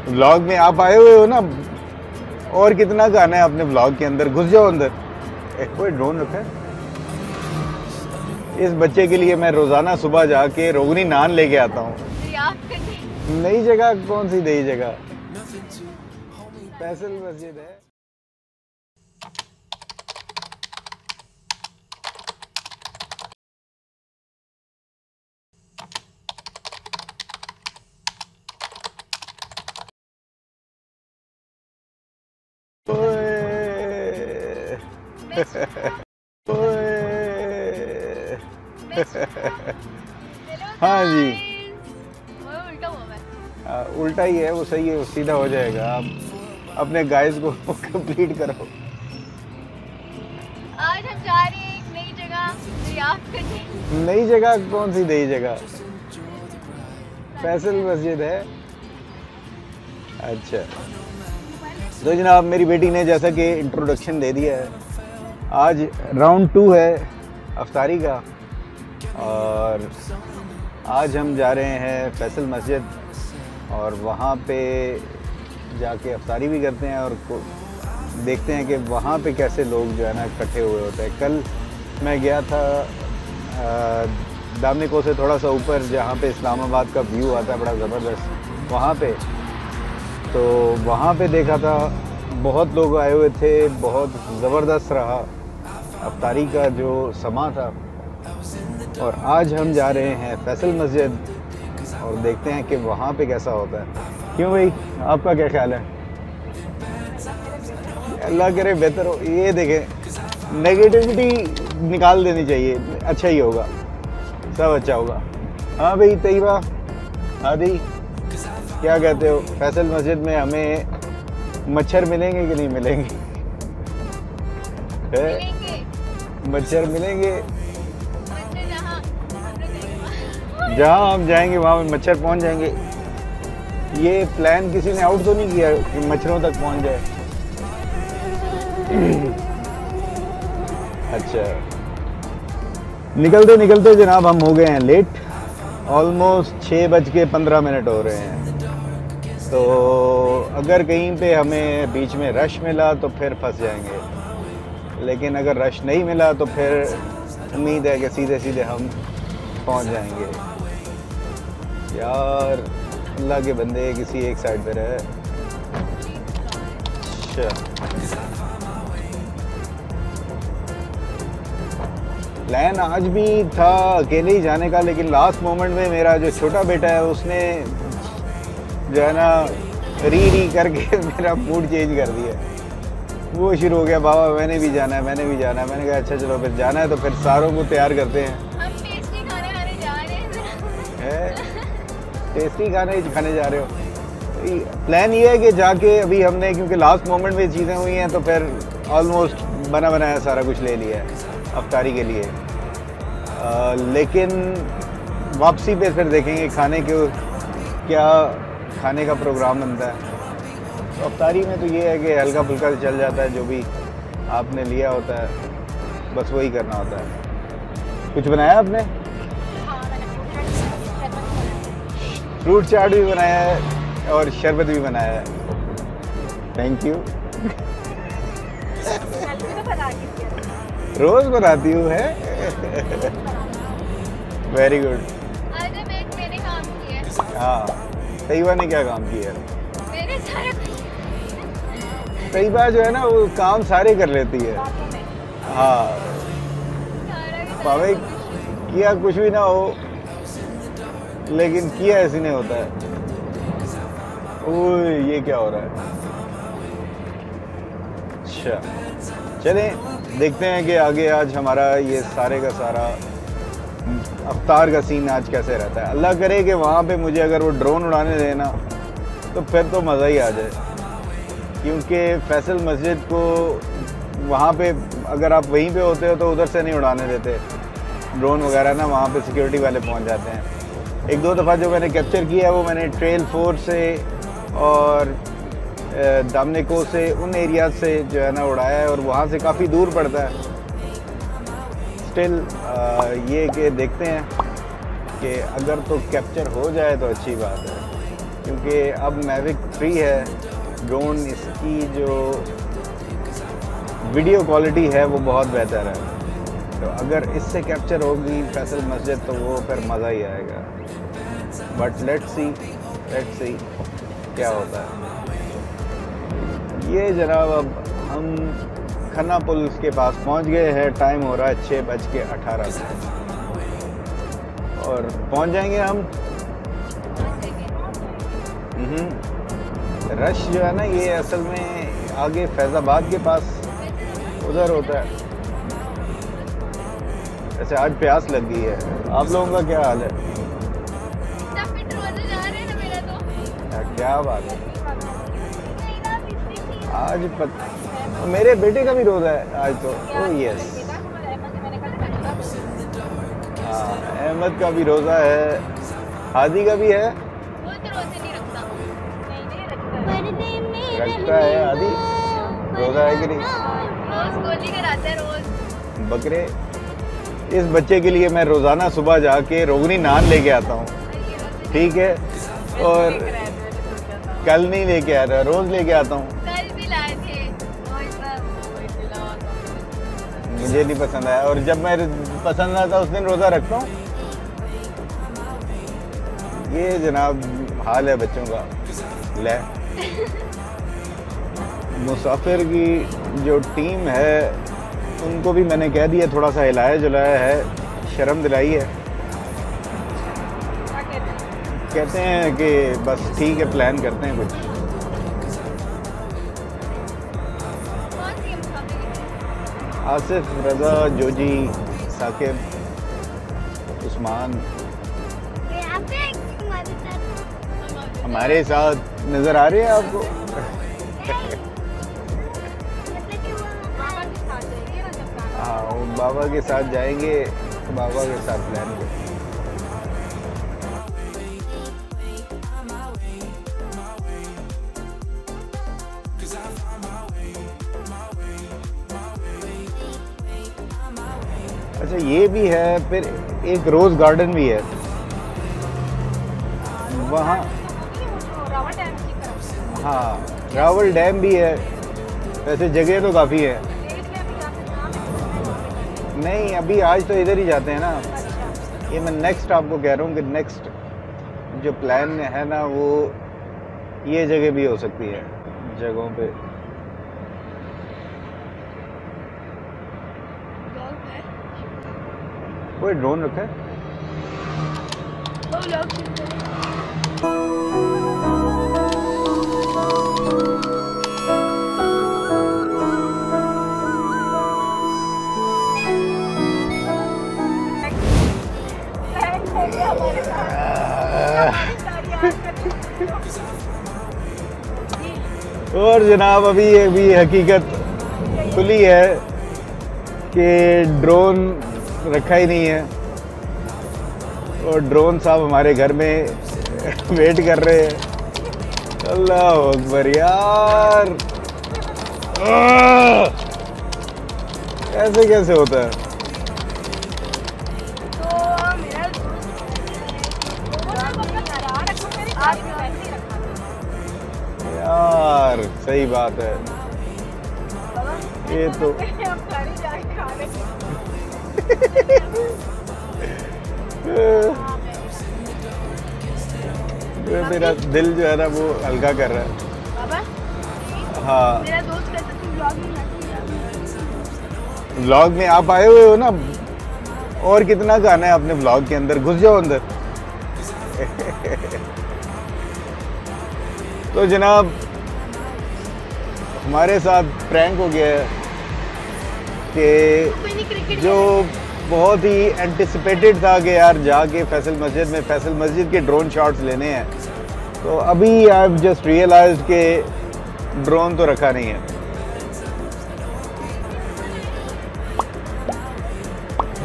Vlog में आप आए हुए हो ना, और कितना गाना है अपने व्लॉग के अंदर, घुस जाओ अंदर। कोई ड्रोन रखा है। इस बच्चे के लिए मैं रोजाना सुबह जाके रोगनी नान लेके आता हूँ। नई जगह कौन सी नई जगह, फैसल मस्जिद है। हाँ जी, उल्टा ही है वो, सही है, सीधा हो जाएगा। आप अपने गाइस को कंप्लीट करो। आज हम जा रहे हैं एक नई जगह दरियाफ्त करने। नई जगह कौन सी नई जगह, फैसल मस्जिद है। अच्छा तो जनाब, मेरी बेटी ने जैसा कि इंट्रोडक्शन दे दिया है, आज राउंड 2 है अफ्तारी का, और आज हम जा रहे हैं फैसल मस्जिद, और वहाँ पे जाके अफ्तारी भी करते हैं और देखते हैं कि वहाँ पे कैसे लोग जो है ना इकट्ठे हुए होते हैं। कल मैं गया था दामनिको से थोड़ा सा ऊपर, जहाँ पे इस्लामाबाद का व्यू आता है बड़ा ज़बरदस्त, वहाँ पे, तो वहाँ पे देखा था बहुत लोग आए हुए थे, बहुत ज़बरदस्त रहा अफ्तारी का जो समा था। और आज हम जा रहे हैं फैसल मस्जिद और देखते हैं कि वहाँ पे कैसा होता है। क्यों भाई, आपका क्या ख्याल है? अल्लाह करे बेहतर हो। ये देखें, नेगेटिविटी निकाल देनी चाहिए, अच्छा ही होगा, सब अच्छा होगा। हाँ भाई तैयबा, आदि क्या कहते हो, फैसल मस्जिद में हमें मच्छर मिलेंगे कि नहीं मिलेंगे? मच्छर मिलेंगे, जहाँ हम जाएंगे वहाँ में मच्छर पहुँच जाएंगे। ये प्लान किसी ने आउट तो नहीं किया कि मच्छरों तक पहुँच जाए? अच्छा, निकलते निकलते जनाब हम हो गए हैं लेट, ऑलमोस्ट 6:15 हो रहे हैं। तो अगर कहीं पे हमें बीच में रश मिला तो फिर फंस जाएंगे, लेकिन अगर रश नहीं मिला तो फिर उम्मीद है कि सीधे सीधे हम पहुंच जाएंगे। यार अल्लाह के बंदे किसी एक साइड पे रहे। प्लान आज भी था अकेले ही जाने का, लेकिन लास्ट मोमेंट में मेरा जो छोटा बेटा है उसने जो है ना री करके मेरा मूड चेंज कर दिया। वो शुरू हो गया, बाबा मैंने भी जाना है, मैंने भी जाना है। मैंने कहा अच्छा चलो फिर जाना है तो फिर सारों को तैयार करते हैं। हम टेस्टी खाने खाने जा रहे हैं। टेस्टी खाने जा रहे हो? प्लान ये है कि जाके अभी हमने, क्योंकि लास्ट मोमेंट में चीज़ें हुई हैं तो फिर ऑलमोस्ट बना बनाया सारा कुछ ले लिया है अफ्तारी के लिए। लेकिन वापसी पे फिर देखेंगे खाने के क्या खाने का प्रोग्राम बनता है। तो अफ्तारी में तो ये है कि हल्का फुल्का चल जाता है, जो भी आपने लिया होता है बस वही करना होता है। कुछ बनाया आपने? फ्रूट चाट भी बनाया है और शरबत भी बनाया है। Thank you. रोज बनाती हूँ है। Very good. मैंने काम किया। हाँ, तैयबा ने क्या काम किया? मैंने सारा तैयबा जो है ना वो काम सारे कर लेती है। हाँ भाई, किया कुछ भी ना हो लेकिन किया ऐसे नहीं होता है। ओए ये क्या हो रहा है? अच्छा चलें देखते हैं कि आगे आज हमारा ये सारे का सारा अफ्तार का सीन आज कैसे रहता है। अल्लाह करे कि वहाँ पे मुझे अगर वो ड्रोन उड़ाने देना तो फिर तो मज़ा ही आ जाए, क्योंकि फैसल मस्जिद को वहाँ पे अगर आप वहीं पे होते हो तो उधर से नहीं उड़ाने देते ड्रोन वगैरह ना, वहाँ पे सिक्योरिटी वाले पहुँच जाते हैं। एक दो दफ़ा जो मैंने कैप्चर किया है वो मैंने ट्रेल 4 से और दामनिको से, उन एरिया से जो है ना उड़ाया है, और वहाँ से काफ़ी दूर पड़ता है। स्टिल ये कि देखते हैं कि अगर तो कैप्चर हो जाए तो अच्छी बात है, क्योंकि अब मैविक 3 है ड्रोन, इसकी जो वीडियो क्वालिटी है वो बहुत बेहतर है। तो अगर इससे कैप्चर होगी फैसल मस्जिद तो वो फिर मज़ा ही आएगा। बट लेट्स सी क्या होता है। ये जनाब अब हम खन्ना पुल के पास पहुंच गए हैं। टाइम हो रहा है 6:18 और पहुंच जाएंगे हम। रश जो है ना ये असल में आगे फैज़ाबाद के पास उधर होता है। ऐसे आज प्यास लग गई है। आप लोगों का क्या हाल है? क्या बात है। आज मेरे बेटे का भी रोज़ा है आज तो। ओह यस, हाँ अहमद का भी रोज़ा है, हादी का भी है। रखता है हादी, रोज़ा है कि नहीं? रोज गोली कराता है रोज। बकरे, इस बच्चे के लिए मैं रोज़ाना सुबह जाके रोगनी नान लेके आता हूँ, ठीक है? और कल नहीं लेके आया था, रोज़ लेके आता हूँ। कल भी लाए थे। मुझे नहीं पसंद आया और जब मैं पसंद आता उस दिन रोज़ा रखता हूँ। ये जनाब हाल है बच्चों का। ले मुसाफिर की जो टीम है उनको भी मैंने कह दिया, थोड़ा सा हिलाया जुलाया है, शर्म दिलाई है। कहते हैं कि बस ठीक है प्लान करते हैं कुछ। आसिफ, रज़ा, जोजी, साकिब, उस्मान हमारे साथ नज़र आ रहे हैं आपको? हाँ, वो बाबा के साथ जाएंगे, बाबा के साथ प्लान करेंगे। अच्छा ये भी है, फिर एक रोज़ गार्डन भी है वहाँ। हाँ रावल डैम भी है। वैसे जगह तो काफ़ी है। नहीं अभी आज तो इधर ही जाते हैं ना। ये मैं नेक्स्ट आपको कह रहा हूँ कि नेक्स्ट जो प्लान है ना वो ये जगह भी हो सकती है जगहों पे। कोई ड्रोन रखा है? और जनाब अभी ये भी हकीकत खुली है कि ड्रोन रखा ही नहीं है और ड्रोन साहब हमारे घर में वेट कर रहे हैं। अल्लाह अकबर यार, ऐसे कैसे होता है? यार सही बात है ये तो। मेरा दिल जो है ना वो हल्का कर रहा है। बाबा? हाँ मेरा दोस्त कहता है व्लॉग में आप आए हुए हो ना, और कितना गाना है अपने व्लॉग के अंदर, घुस जाओ अंदर। तो जनाब हमारे साथ प्रैंक हो गया है कि जो बहुत ही एंटिसिपेटेड था कि यार जाके फैसल मस्जिद के ड्रोन शॉट्स लेने हैं, तो अभी आई जस्ट रियलाइज्ड कि ड्रोन तो रखा नहीं है।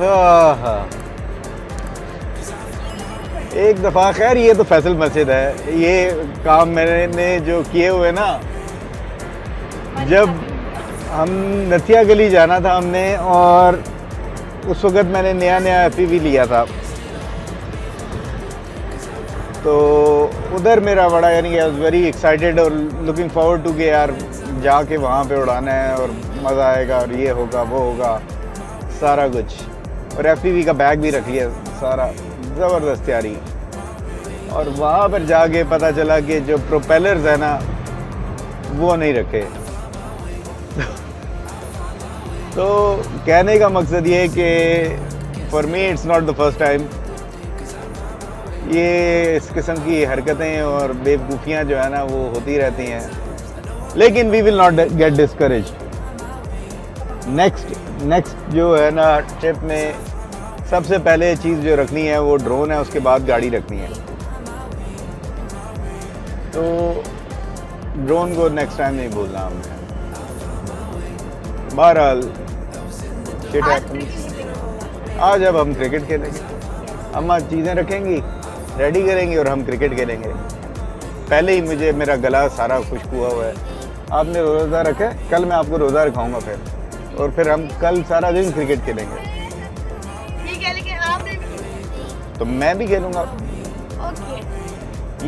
हाँ एक दफ़ा, खैर ये तो फैसल मस्जिद है, ये काम मैंने जो किए हुए ना, जब हम नथिया गली जाना था हमने, और उस वक़्त मैंने नया FPV लिया था, तो उधर मेरा बड़ा यानी कि आई वाज वेरी एक्साइटेड और लुकिंग फॉरवर्ड टू के यार जाके वहाँ पे उड़ाना है और मज़ा आएगा और ये होगा वो होगा सारा कुछ। और FPV का बैग भी रख लिया, सारा ज़बरदस्त तैयारी। और वहाँ पर जाके पता चला कि जो प्रोपेलर्स है ना वो नहीं रखे। तो कहने का मकसद ये है कि for me it's not the first time ये इस किस्म की हरकतें और बेवकूफ़ियाँ जो है ना वो होती रहती हैं, लेकिन we will not get discouraged. Next जो है ना ट्रिप में सबसे पहले चीज़ जो रखनी है वो ड्रोन है, उसके बाद गाड़ी रखनी है। तो ड्रोन को नेक्स्ट टाइम नहीं भूलना हमने। बहरहाल आज अब हम क्रिकेट खेलेंगे। अम्मा चीज़ें रखेंगी, रेडी करेंगे और हम क्रिकेट खेलेंगे। पहले ही मुझे मेरा गला सारा खुश्क हुआ है। आपने रोज़ा रखा है, कल मैं आपको रोज़ा रखाऊंगा फिर, और फिर हम कल सारा दिन क्रिकेट खेलेंगे। ठीक है, लेकिन आपने भी तो मैं भी खेलूँगा। ओके।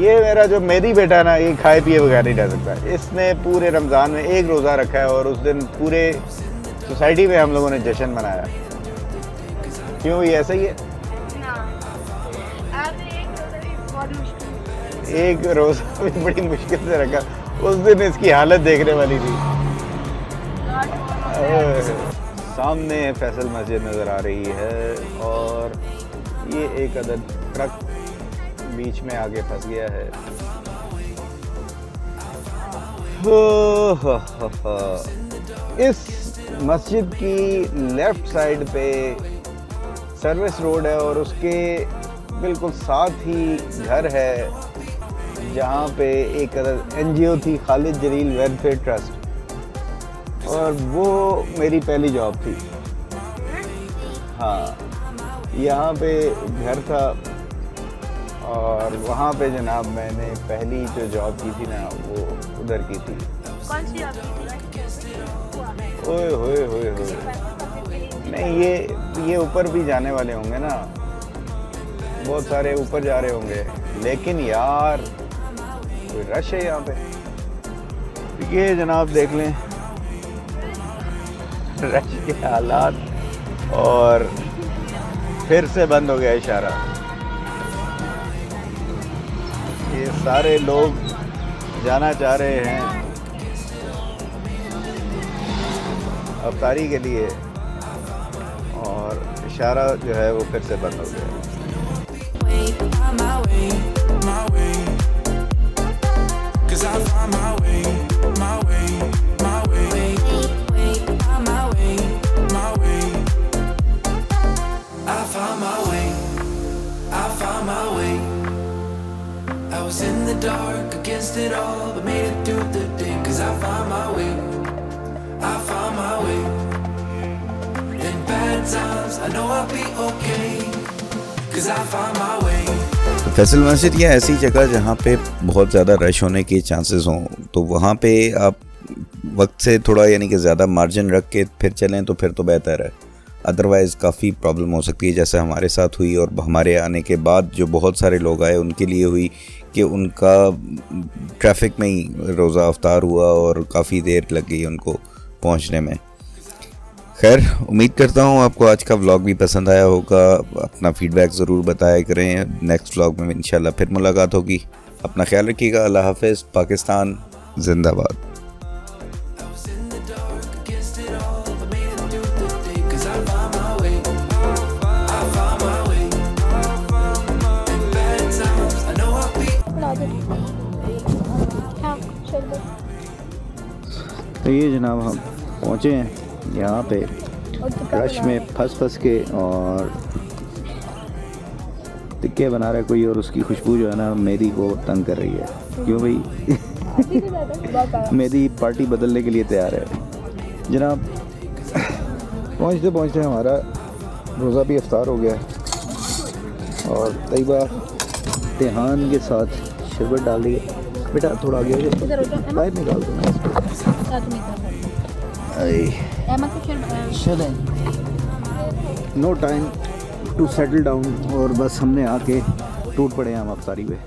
ये मेरा जो मेरी बेटा है ना, ये खाए पिए बगैर नहीं रह सकता। इसने पूरे रमज़ान में एक रोज़ा रखा है और उस दिन पूरे सोसाइटी में हम लोगों ने जश्न मनाया। क्यों, ये ऐसा ही है? ना, आपने एक रोज़ा भी बड़ी मुश्किल से रखा। उस दिन इसकी हालत देखने वाली थी। सामने फैसल मस्जिद नज़र आ रही है और ये एक अदद ट्रक बीच में आगे फंस गया है। इस मस्जिद की लेफ्ट साइड पे सर्विस रोड है और उसके बिल्कुल साथ ही घर है जहाँ पे एक NGO थी, खालिद जलील वेलफेयर ट्रस्ट, और वो मेरी पहली जॉब थी। हाँ, यहाँ पे घर था और वहाँ पे जनाब मैंने पहली जो जॉब की थी ना वो उधर की थी। कौन सी आपकी? ओए होए होए होए, नहीं ये ऊपर भी जाने वाले होंगे ना, बहुत सारे ऊपर जा रहे होंगे, लेकिन यार कोई रश है यहाँ पे। ये जनाब देख लें रश के हालात, और फिर से बंद हो गया इशारा। ये सारे लोग जाना चाह रहे हैं अफ्तारी के लिए और इशारा जो है वो फिर से बंद हो गया। I was in the dark against it all, but made it through the day. 'Cause I found my way, I found my way. In bad times, I know I'll be okay. 'Cause I found my way. तो फैसल मस्जिद ये ऐसी जगह जहाँ पे बहुत ज़्यादा rush होने के चांसेस हों, तो वहाँ पे आप वक्त से थोड़ा यानी कि ज़्यादा मार्जिन रख के फिर चलें तो फिर तो बेहतर है। अदरवाइज़ काफ़ी प्रॉब्लम हो सकती है, जैसे हमारे साथ हुई और हमारे आने के बाद जो बहुत सारे लोग आए उनके लिए हुई कि उनका ट्रैफिक में ही रोज़ा अफ्तार हुआ और काफ़ी देर लग गई उनको पहुंचने में। खैर, उम्मीद करता हूं आपको आज का व्लॉग भी पसंद आया होगा। अपना फीडबैक ज़रूर बताया करें। नेक्स्ट व्लॉग में इंशाल्लाह फिर मुलाकात होगी। अपना ख्याल रखिएगा। अल्लाह हाफ़िज़। पाकिस्तान जिंदाबाद। तो ये जनाब हम पहुँचे हैं यहाँ पे रश में फंस के, और टिक्के बना रहा है कोई और उसकी खुशबू जो है ना मेरी को तंग कर रही है। क्यों भाई मेरी पार्टी बदलने के लिए तैयार है जनाब। पहुँचते पहुँचते हमारा रोज़ा भी इफ्तार हो गया और तैयबा तिहान के साथ शरबत डाल दी। बेटा थोड़ा आगे बाहर निकाल दो ना। No time to settle down, और बस हमने आके टूट पड़े हैं हम अफ्तारी पे।